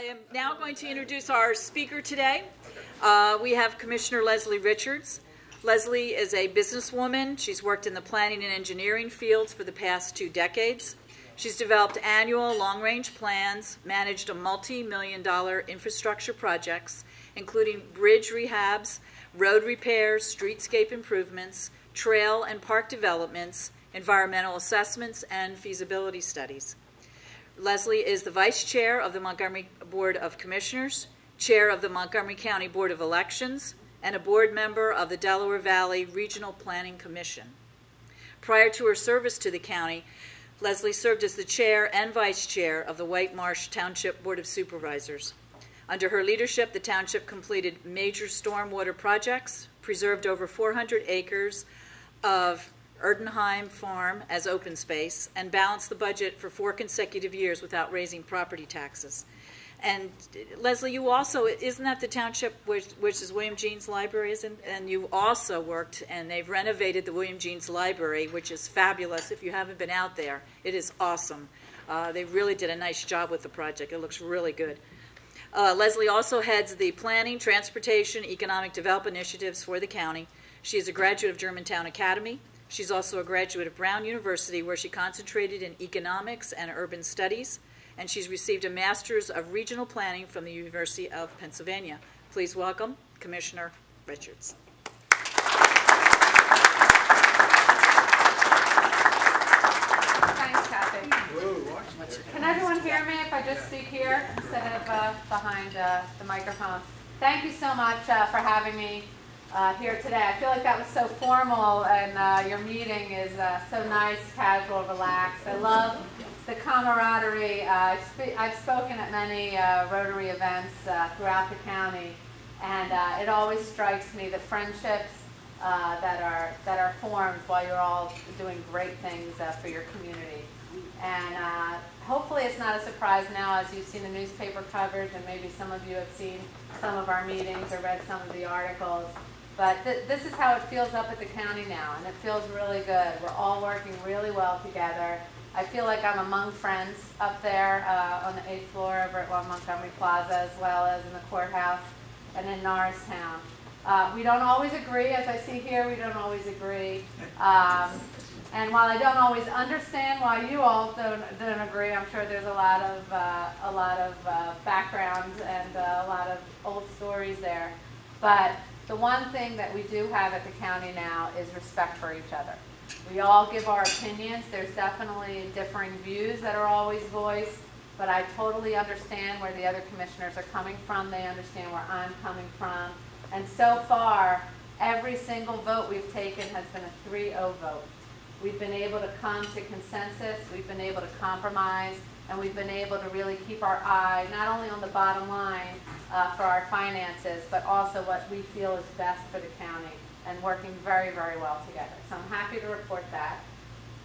am now going to introduce our speaker today. We have Commissioner Leslie Richards. Leslie is a businesswoman. She's worked in the planning and engineering fields for the past 2 decades. She's developed annual long-range plans, managed a multi-million-dollar infrastructure projects, including bridge rehabs, road repairs, streetscape improvements, trail and park developments, environmental assessments, and feasibility studies. Leslie is the Vice Chair of the Montgomery Board of Commissioners, Chair of the Montgomery County Board of Elections, and a board member of the Delaware Valley Regional Planning Commission. Prior to her service to the county, Leslie served as the Chair and Vice Chair of the White Marsh Township Board of Supervisors. Under her leadership, the township completed major stormwater projects, preserved over 400 acres of Erdenheim Farm as open space, and balanced the budget for 4 consecutive years without raising property taxes. And Leslie, you also, isn't that the township which is William Jeans Library, isn't? And you also worked, and they've renovated the William Jeans Library, which is fabulous. If you haven't been out there, it is awesome. They really did a nice job with the project. It looks really good. Leslie also heads the planning, transportation, economic development initiatives for the county. She is a graduate of Germantown Academy. She's also a graduate of Brown University, where she concentrated in economics and urban studies, and she's received a Master's of Regional Planning from the University of Pennsylvania. Please welcome Commissioner Richards. Thanks, Kathy. Can everyone hear me if I just speak here instead of behind the microphone? Thank you so much for having me here today. I feel like that was so formal, and your meeting is so nice, casual, relaxed. I love the camaraderie. I've spoken at many Rotary events throughout the county, and it always strikes me the friendships that are formed while you're all doing great things for your community. And hopefully it's not a surprise now, as you've seen the newspaper coverage, and maybe some of you have seen some of our meetings or read some of the articles. But this is how it feels up at the county now, and it feels really good. We're all working really well together. I feel like I'm among friends up there on the 8th floor over at Montgomery Plaza, as well as in the courthouse and in Norristown. We don't always agree, as I see here. We don't always agree. And while I don't always understand why you all don't agree, I'm sure there's a lot of backgrounds and a lot of old stories there. But the one thing that we do have at the county now is respect for each other. We all give our opinions. There's definitely differing views that are always voiced, but I totally understand where the other commissioners are coming from. They understand where I'm coming from. And so far, every single vote we've taken has been a 3-0 vote. We've been able to come to consensus, we've been able to compromise, and we've been able to really keep our eye not only on the bottom line for our finances, but also what we feel is best for the county, and working very, very well together. So I'm happy to report that.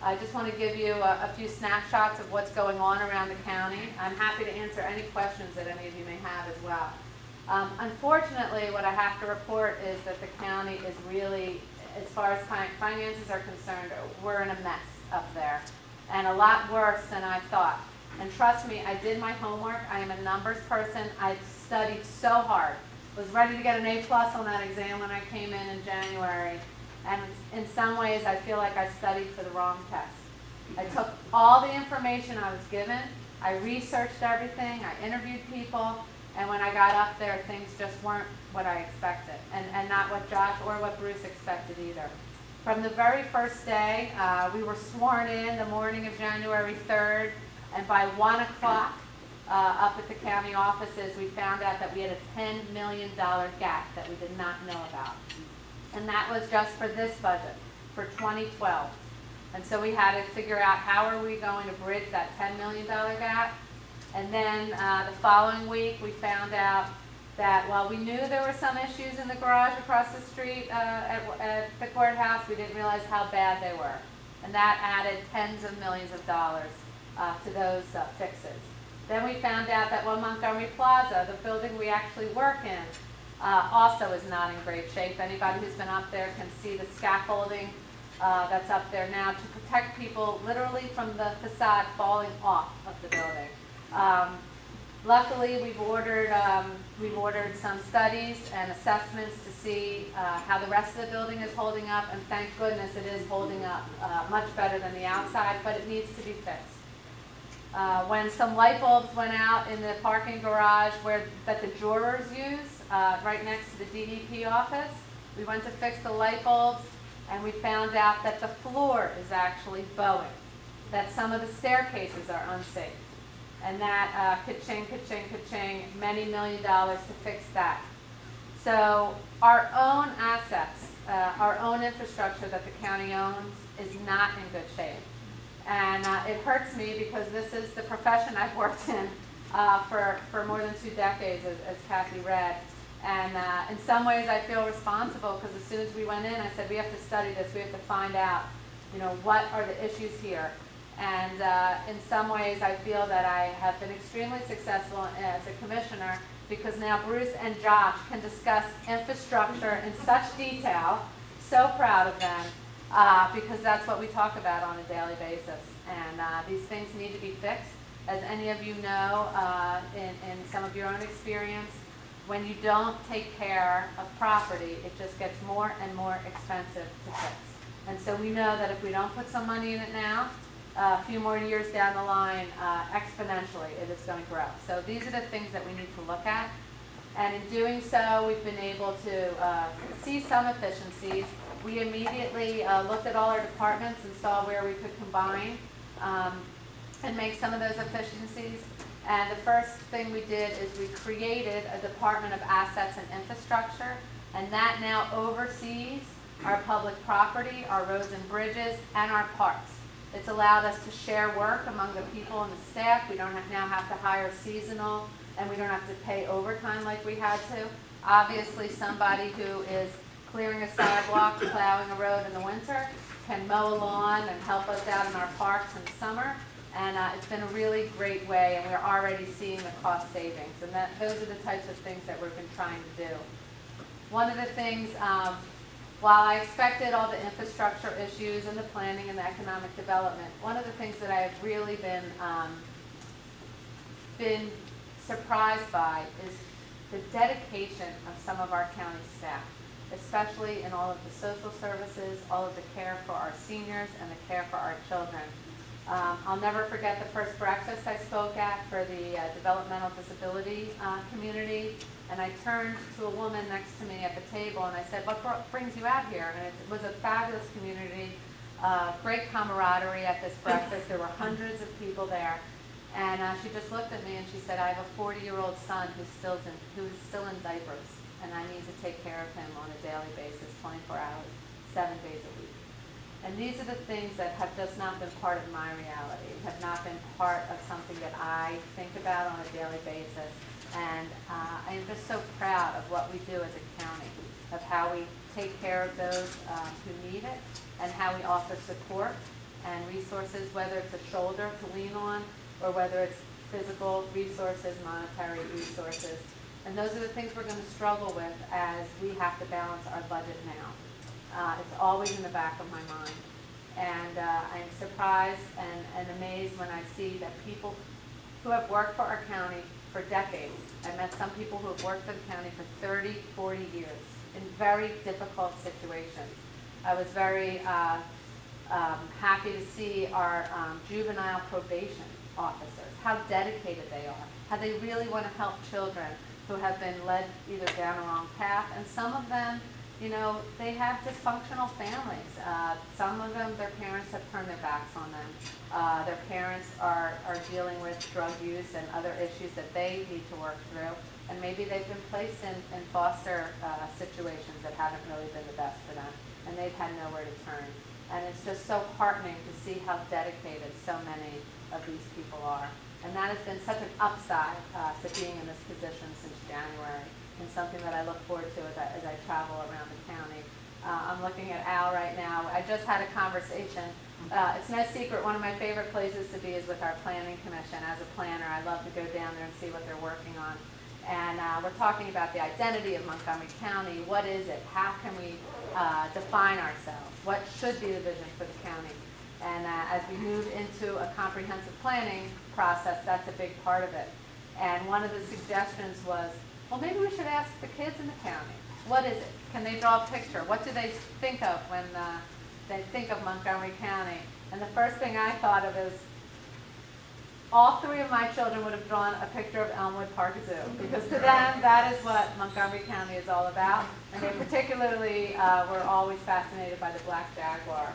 I just want to give you a few snapshots of what's going on around the county. I'm happy to answer any questions that any of you may have as well. Unfortunately, what I have to report is that the county is really, as far as finances are concerned, we're in a mess up there, and a lot worse than I thought. And trust me, I did my homework. I am a numbers person. I studied so hard. Was ready to get an A+ on that exam when I came in January. And in some ways, I feel like I studied for the wrong test. I took all the information I was given. I researched everything. I interviewed people. And when I got up there, things just weren't what I expected, and not what Josh or what Bruce expected either. From the very first day, we were sworn in the morning of January 3rd, and by 1 o'clock up at the county offices, we found out that we had a $10 million gap that we did not know about. And that was just for this budget, for 2012. And so we had to figure out how are we going to bridge that $10 million gap. And then the following week, we found out that while we knew there were some issues in the garage across the street at the courthouse, we didn't realize how bad they were. And that added tens of millions of dollars to those fixes. Then we found out that Montgomery Plaza, the building we actually work in, also is not in great shape. Anybody who's been up there can see the scaffolding that's up there now to protect people literally from the facade falling off of the building. Luckily, we've ordered some studies and assessments to see how the rest of the building is holding up, and thank goodness it is holding up much better than the outside, but it needs to be fixed. When some light bulbs went out in the parking garage that the jurors use, right next to the DDP office, we went to fix the light bulbs, and we found out that the floor is actually bowing, that some of the staircases are unsafe, and that ka-ching, ka-ching, ka-ching, many $1 million to fix that. So our own assets, our own infrastructure that the county owns is not in good shape. And it hurts me because this is the profession I've worked in for more than 2 decades, as Kathy read. And in some ways I feel responsible because as soon as we went in, I said, we have to study this, we have to find out, what are the issues here. And in some ways I feel that I have been extremely successful as a commissioner because now Bruce and Josh can discuss infrastructure in such detail. So proud of them because that's what we talk about on a daily basis. And these things need to be fixed. As any of you know, in some of your own experience, when you don't take care of property, it just gets more and more expensive to fix. And so we know that if we don't put some money in it now, a few more years down the line, exponentially, it is going to grow. So these are the things that we need to look at. And in doing so, we've been able to see some efficiencies. We immediately looked at all our departments and saw where we could combine and make some of those efficiencies. And the first thing we did is we created a Department of Assets and Infrastructure, and that now oversees our public property, our roads and bridges, and our parks. It's allowed us to share work among the people and the staff. We don't now have to hire seasonal, and we don't have to pay overtime like we had to. Obviously, somebody who is clearing a sidewalk, plowing a road in the winter, can mow a lawn and help us out in our parks in the summer. And it's been a really great way, and we're already seeing the cost savings. And those are the types of things that we've been trying to do. One of the things, while I expected all the infrastructure issues and the planning and the economic development, one of the things that I have really been surprised by is the dedication of some of our county staff, especially in all of the social services, all of the care for our seniors, and the care for our children. I'll never forget the first breakfast I spoke at for the developmental disability community, and I turned to a woman next to me at the table and I said, what brings you out here? And it was a fabulous community, great camaraderie at this breakfast. There were hundreds of people there, and she just looked at me and she said, I have a 40-year-old son who's still in diapers, and I need to take care of him on a daily basis, 24 hours, 7 days a week. And these are the things that have just not been part of my reality, have not been part of something that I think about on a daily basis. And I am just so proud of what we do as a county, of how we take care of those who need it, and how we offer support and resources, whether it's a shoulder to lean on, or whether it's physical resources, monetary resources. And those are the things we're going to struggle with as we have to balance our budget now. It's always in the back of my mind. And I'm surprised and amazed when I see that people who have worked for our county for decades, I met some people who have worked for the county for 30, 40 years in very difficult situations. I was very happy to see our juvenile probation officers, how dedicated they are, how they really want to help children who have been led either down a wrong path, and some of them, they have dysfunctional families. Some of them, their parents have turned their backs on them. Their parents are dealing with drug use and other issues that they need to work through. And maybe they've been placed in foster situations that haven't really been the best for them. And they've had nowhere to turn. And it's just so heartening to see how dedicated so many of these people are. And that has been such an upside to being in this position since January. And something that I look forward to as I travel around the county. I'm looking at Al right now. I just had a conversation. It's no secret one of my favorite places to be is with our planning commission. As a planner, I love to go down there and see what they're working on. And we're talking about the identity of Montgomery County. What is it? How can we define ourselves? What should be the vision for the county? And as we move into a comprehensive planning process, that's a big part of it. And one of the suggestions was, well, maybe we should ask the kids in the county. What is it? Can they draw a picture? What do they think of when they think of Montgomery County? And the first thing I thought of is, all three of my children would have drawn a picture of Elmwood Park Zoo, because to them, that is what Montgomery County is all about. And they particularly were always fascinated by the black jaguar.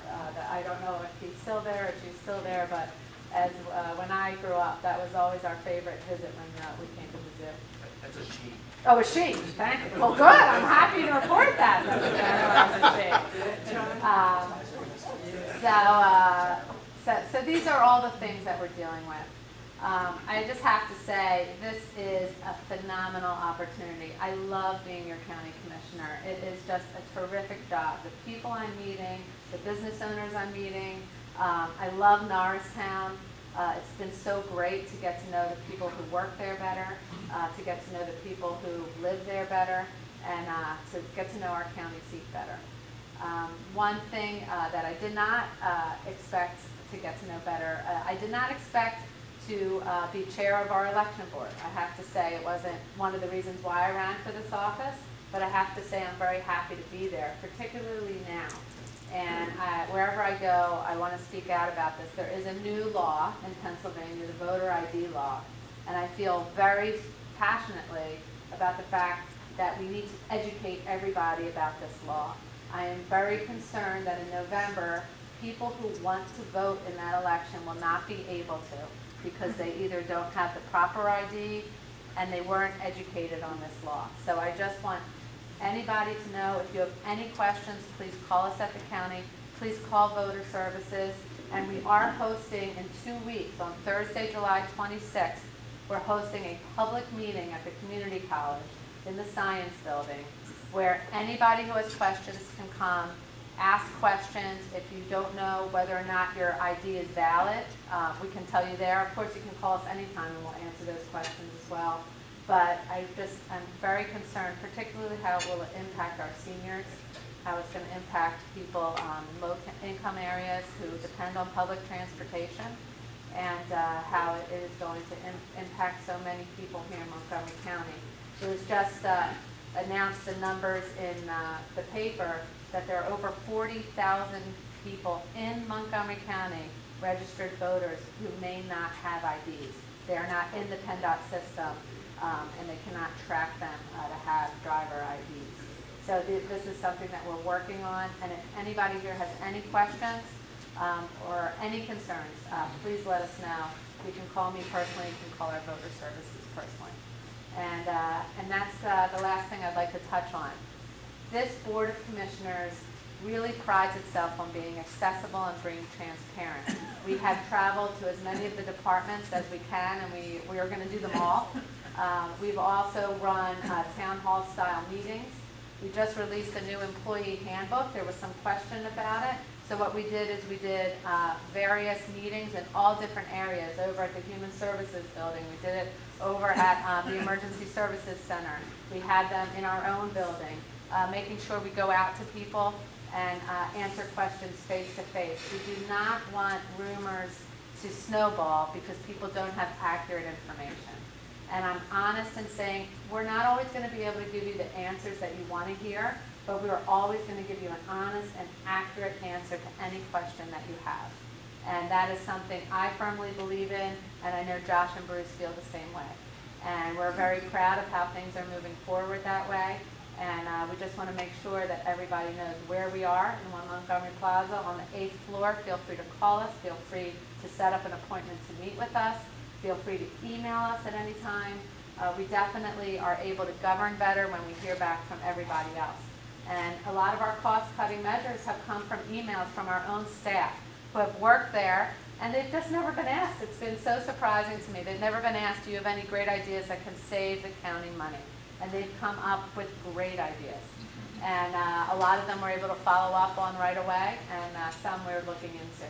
I don't know if he's still there or she's still there, but as when I grew up, that was always our favorite visit when we came to the zoo. That's a sheep. Oh, a sheep. Thank you. Well, good. I'm happy to report that. So these are all the things that we're dealing with. I just have to say, this is a phenomenal opportunity. I love being your county commissioner. It is just a terrific job. The people I'm meeting, the business owners I'm meeting, I love Norristown. It's been so great to get to know the people who work there better, to get to know the people who live there better, and to get to know our county seat better. One thing that I did not expect to get to know better, I did not expect to be chair of our election board. I have to say it wasn't one of the reasons why I ran for this office, but I have to say I'm very happy to be there, particularly now. And wherever I go, I want to speak out about this. There is a new law in Pennsylvania, the voter ID law, and I feel very passionately about the fact that we need to educate everybody about this law. I am very concerned that in November, people who want to vote in that election will not be able to, because they either don't have the proper ID and they weren't educated on this law. So I just want anybody to know, if you have any questions, please call us at the county. Please call Voter Services. And we are hosting in 2 weeks, on Thursday, July 26th, we're hosting a public meeting at the community college in the science building, where anybody who has questions can come, ask questions. If you don't know whether or not your ID is valid, we can tell you there. Of course, you can call us anytime and we'll answer those questions as well. But I'm very concerned, particularly how it will impact our seniors, how it's going to impact people in low-income areas who depend on public transportation, and how it is going to impact so many people here in Montgomery County. It was just announced the numbers in the paper that there are over 40,000 people in Montgomery County, registered voters, who may not have IDs. They are not in the PennDOT system, and they cannot track them to have driver IDs. So this is something that we're working on, and if anybody here has any questions or any concerns, please let us know. You can call me personally, you can call our Voter Services personally. And that's the last thing I'd like to touch on. This Board of Commissioners really prides itself on being accessible and being transparent. We have traveled to as many of the departments as we can, and we are going to do them all. We've also run town hall style meetings. We just released a new employee handbook. There was some question about it. So what we did is we did various meetings in all different areas, over at the Human Services Building. We did it over at the Emergency Services Center. We had them in our own building, making sure we go out to people and answer questions face to face. We do not want rumors to snowball because people don't have accurate information. And I'm honest in saying we're not always going to be able to give you the answers that you want to hear, but we are always going to give you an honest and accurate answer to any question that you have. And that is something I firmly believe in, and I know Josh and Bruce feel the same way. And we're very proud of how things are moving forward that way. And we just want to make sure that everybody knows where we are in 1 Montgomery Plaza on the 8th floor. Feel free to call us. Feel free to set up an appointment to meet with us. Feel free to email us at any time. We definitely are able to govern better when we hear back from everybody else. And a lot of our cost-cutting measures have come from emails from our own staff who have worked there, and they've just never been asked. It's been so surprising to me. They've never been asked, do you have any great ideas that can save the county money? And they've come up with great ideas. And a lot of them we're able to follow up on right away, and some we're looking into.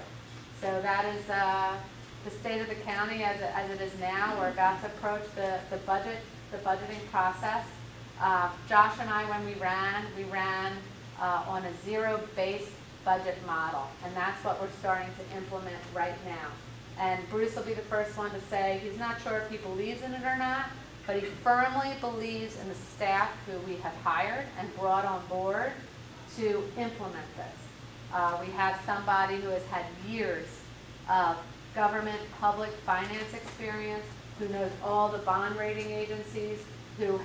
So that is the state of the county as it is now. We're about to approach the budgeting process. Josh and I, when we ran on a zero-based budget model, and that's what we're starting to implement right now. And Bruce will be the first one to say he's not sure if he believes in it or not, but he firmly believes in the staff who we have hired and brought on board to implement this. We have somebody who has had years of government public finance experience, who knows all the bond rating agencies, who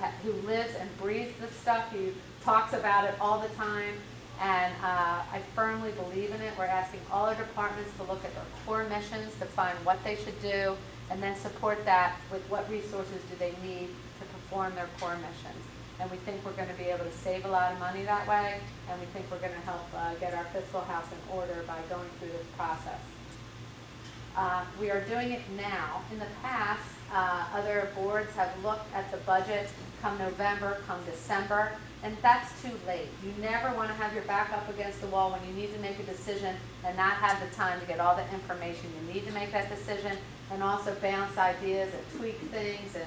lives and breathes this stuff. He talks about it all the time, and I firmly believe in it. We're asking all our departments to look at their core missions, to find what they should do, and then support that with what resources do they need to perform their core missions. And we think we're going to be able to save a lot of money that way, and we think we're going to help get our fiscal house in order by going through this process. We are doing it now. In the past, other boards have looked at the budget come November, come December, and that's too late. You never want to have your back up against the wall when you need to make a decision and not have the time to get all the information you need to make that decision, and also bounce ideas and tweak things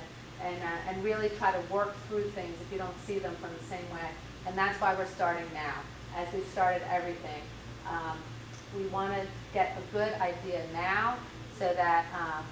and really try to work through things if you don't see them from the same way. And that's why we're starting now, as we've started everything. We want to get a good idea now so that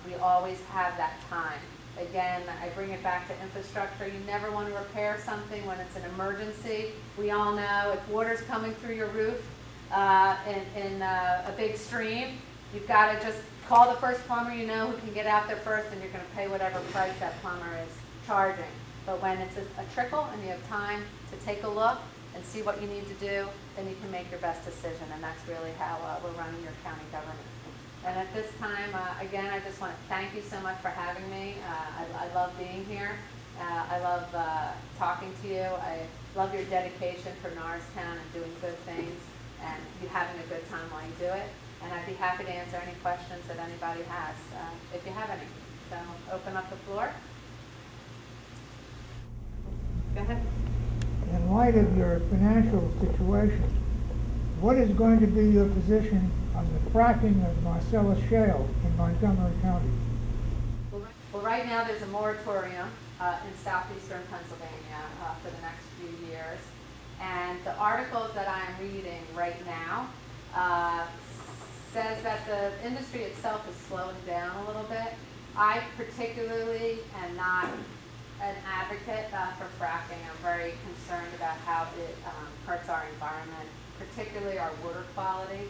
we always have that time. Again, I bring it back to infrastructure. You never want to repair something when it's an emergency. We all know if water's coming through your roof in a big stream, you've got to just call the first plumber you know who can get out there first, and you're going to pay whatever price that plumber is charging. But when it's a trickle and you have time to take a look and see what you need to do, then you can make your best decision, and that's really how we're running your county government. And at this time, again, I just want to thank you so much for having me. I love being here. I love talking to you. I love your dedication for Norristown and doing good things, and you having a good time while you do it. And I'd be happy to answer any questions that anybody has, if you have any. So open up the floor. Go ahead. In light of your financial situation, what is going to be your position on the fracking of Marcellus Shale in Montgomery County? Well, right now there's a moratorium in southeastern Pennsylvania for the next few years. And the articles that I am reading right now says that the industry itself is slowing down a little bit. I particularly am not an advocate for fracking. I'm very concerned about how it hurts our environment, particularly our water quality.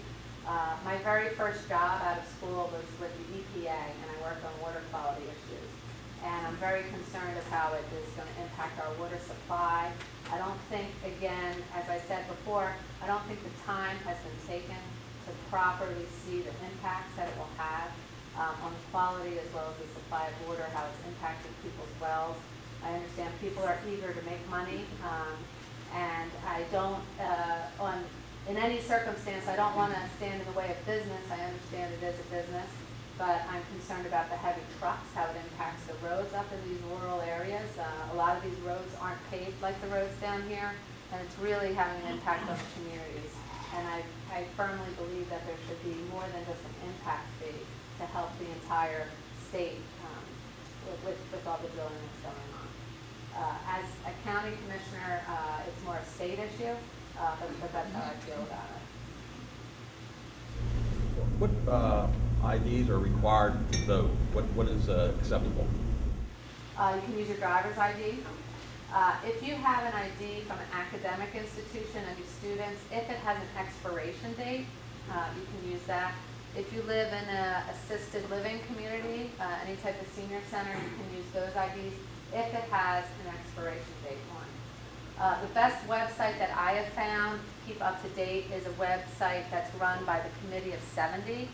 My very first job out of school was with the EPA, and I worked on water quality issues. And I'm very concerned of how it is going to impact our water supply. I don't think, again, as I said before, I don't think the time has been taken to properly see the impacts that it will have on quality as well as the supply of water, how it's impacting people's wells. I understand people are eager to make money, and I don't, in any circumstance, I don't want to stand in the way of business. I understand it is a business, but I'm concerned about the heavy trucks, how it impacts the roads up in these rural areas. A lot of these roads aren't paved like the roads down here, and it's really having an impact on the communities. And I firmly believe that there should be more than just an impact fee to help the entire state with all the drilling that's going on. As a county commissioner, it's more a state issue, but that's how I feel about it. What IDs are required to vote? What is acceptable? You can use your driver's ID. If you have an ID from an academic institution and your students, if it has an expiration date, you can use that. If you live in an assisted living community, any type of senior center, you can use those IDs if it has an expiration date on. The best website that I have found to keep up to date is a website that's run by the Committee of 70,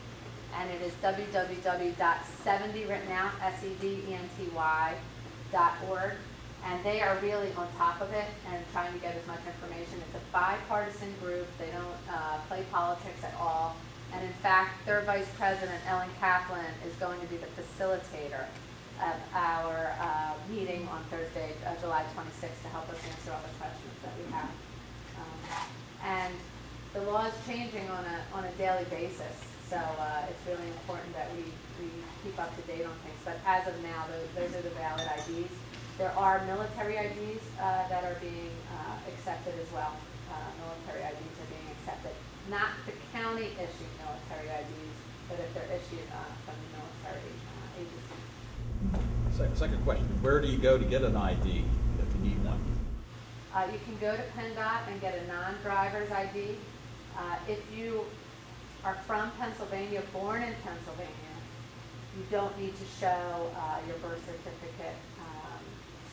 and it is www.70, written out, SEVENTY.org. And they are really on top of it and trying to get as much information. It's a bipartisan group. They don't play politics at all. And in fact, their Vice President, Ellen Kaplan, is going to be the facilitator of our meeting on Thursday, July 26th, to help us answer all the questions that we have. And the law is changing on a daily basis, so it's really important that we keep up to date on things. But as of now, those are the valid IDs. There are military IDs that are being accepted as well. Military IDs are being accepted. Not the county issued military IDs, but if they're issued from the military agency. Second question, where do you go to get an ID if you need one? You can go to PennDOT and get a non-driver's ID. If you are from Pennsylvania, born in Pennsylvania, you don't need to show your birth certificate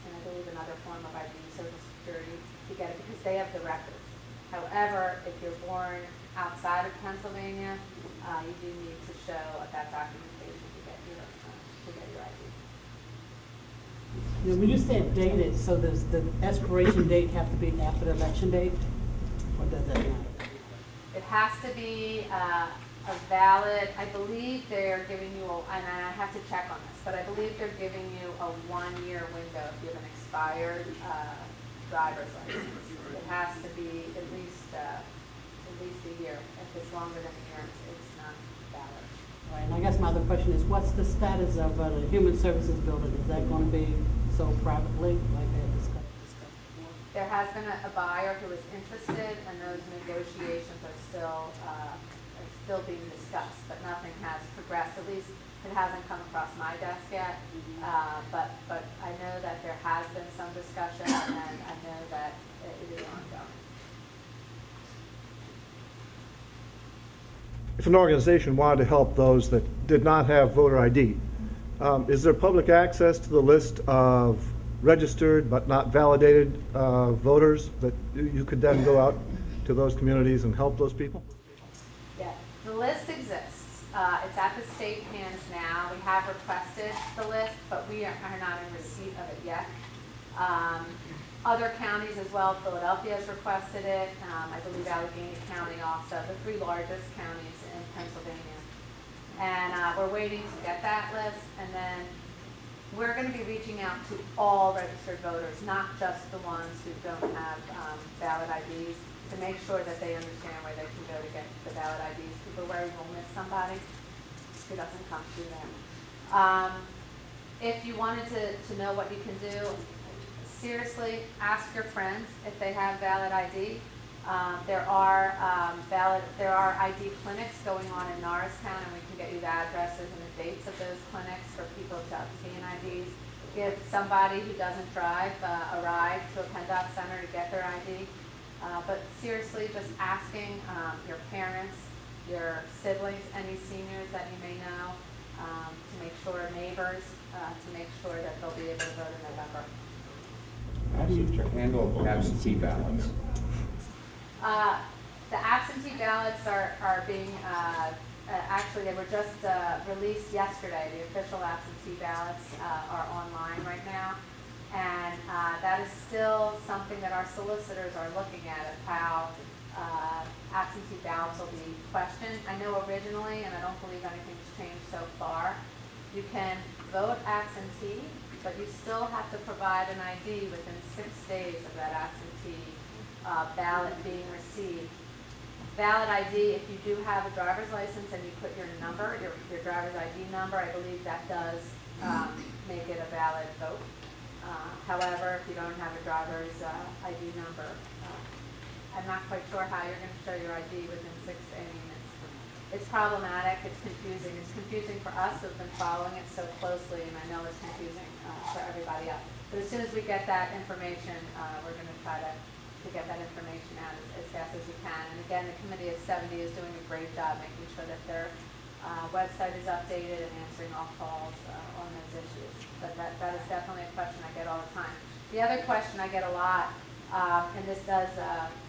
and I believe another form of ID, Social Security, to get it because they have the records. However, if you're born outside of Pennsylvania, you do need to show that documentation to get your ID. Now, when you said dated, so does the expiration date have to be after the election date, or does that not? It has to be a valid, I believe they're giving you, and I have to check on this, but I believe they're giving you a 1-year window if you have an expired driver's license. It has to be at least a year. If it's longer than a year, it's not valid. Right, and I guess my other question is, what's the status of the Human Services building? Is that going to be sold privately, like they had discussed before? There has been a buyer who is interested, and those negotiations are still being discussed, but nothing has progressed. At least it hasn't come across my desk yet. But I know that there has been some discussion, and I know that it is ongoing. If an organization wanted to help those that did not have voter ID, is there public access to the list of registered but not validated voters that you could then go out to those communities and help those people? Yeah, the list exists. It's at the state hands now. We have requested the list, but we are not in receipt of it yet. Other counties as well, Philadelphia has requested it. I believe Allegheny County also, the 3 largest counties in Pennsylvania. And we're waiting to get that list, and then we're going to be reaching out to all registered voters, not just the ones who don't have valid IDs, to make sure that they understand where they can go to get the valid IDs. People worry we'll miss somebody who doesn't come through them. If you wanted to know what you can do, seriously, ask your friends if they have valid ID. There are ID clinics going on in Norristown, and we can get you the addresses and the dates of those clinics for people to obtain IDs. Give somebody who doesn't drive a ride to a PennDOT center to get their ID. But seriously, just asking your parents, your siblings, any seniors that you may know, to make sure, neighbors, to make sure that they'll be able to vote in November. How do you handle absentee ballots? The absentee ballots are being, actually they were just released yesterday. The official absentee ballots are online right now. And that is still something that our solicitors are looking at, of how absentee ballots will be questioned. I know originally, and I don't believe anything's changed so far, you can vote absentee, but you still have to provide an ID within 6 days of that absentee ballot being received. Valid ID, if you do have a driver's license and you put your number, your driver's ID number, I believe that does make it a valid vote. However, if you don't have a driver's ID number, I'm not quite sure how you're going to show your ID within 6 days. I mean, it's problematic. It's confusing. It's confusing for us who've been following it so closely, and I know it's confusing for everybody else. But as soon as we get that information, we're going to try to get that information out as fast as we can. And again, the Committee of 70 is doing a great job making sure that their website is updated and answering all calls on those issues. But that is definitely a question I get all the time. The other question I get a lot, and this does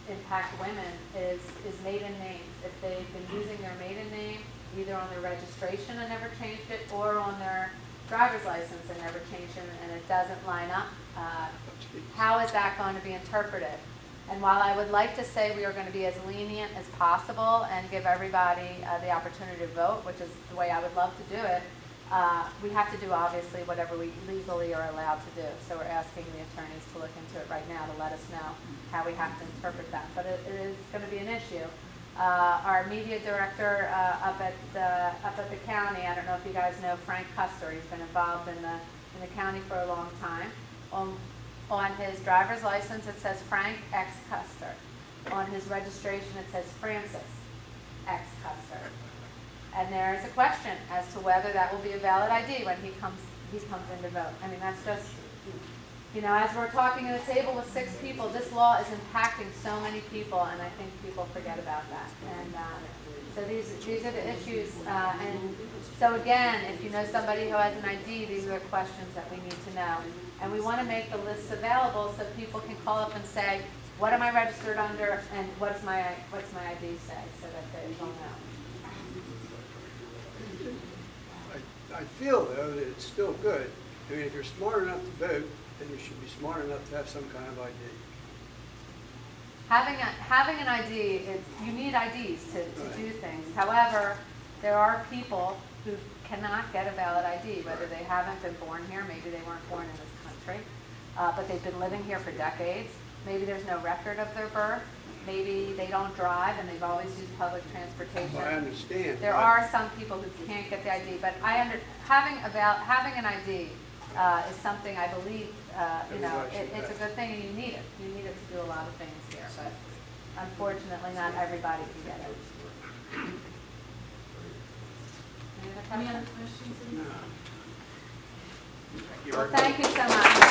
impact women, is maiden names. If they've been using their maiden name, either on their registration and never changed it, or on their driver's license and never changed it, and it doesn't line up, how is that going to be interpreted? And while I would like to say we are going to be as lenient as possible and give everybody the opportunity to vote, which is the way I would love to do it, we have to do obviously whatever we legally are allowed to do. So we're asking the attorneys to look into it right now to let us know how we have to interpret that. But it is going to be an issue. Our media director up at the county, I don't know if you guys know Frank Custer. He's been involved in the county for a long time. On his driver's license, it says Frank X. Custer. On his registration, it says Francis X. Custer. And there is a question as to whether that will be a valid ID when he comes in to vote. I mean, that's just, you know, as we're talking at a table with 6 people, this law is impacting so many people, and I think people forget about that. And so these are the issues. And so again, if you know somebody who has an ID, these are the questions that we need to know. And we want to make the lists available so people can call up and say, what am I registered under, and what's my ID say, so that they will know. I feel, though, that it's still good. I mean, if you're smart enough to vote, then you should be smart enough to have some kind of ID. Having an ID, you need IDs to do things. However, there are people who cannot get a valid ID, whether they haven't been born here, maybe they weren't born in this country, but they've been living here for decades. Maybe there's no record of their birth. Maybe they don't drive and they've always used public transportation. Well, I understand. There are some people who can't get the ID, but having an ID is something I believe, you know, it's a good thing, and you need it. You need it to do a lot of things here, but unfortunately not everybody can get it. Any other questions? Well, thank you so much.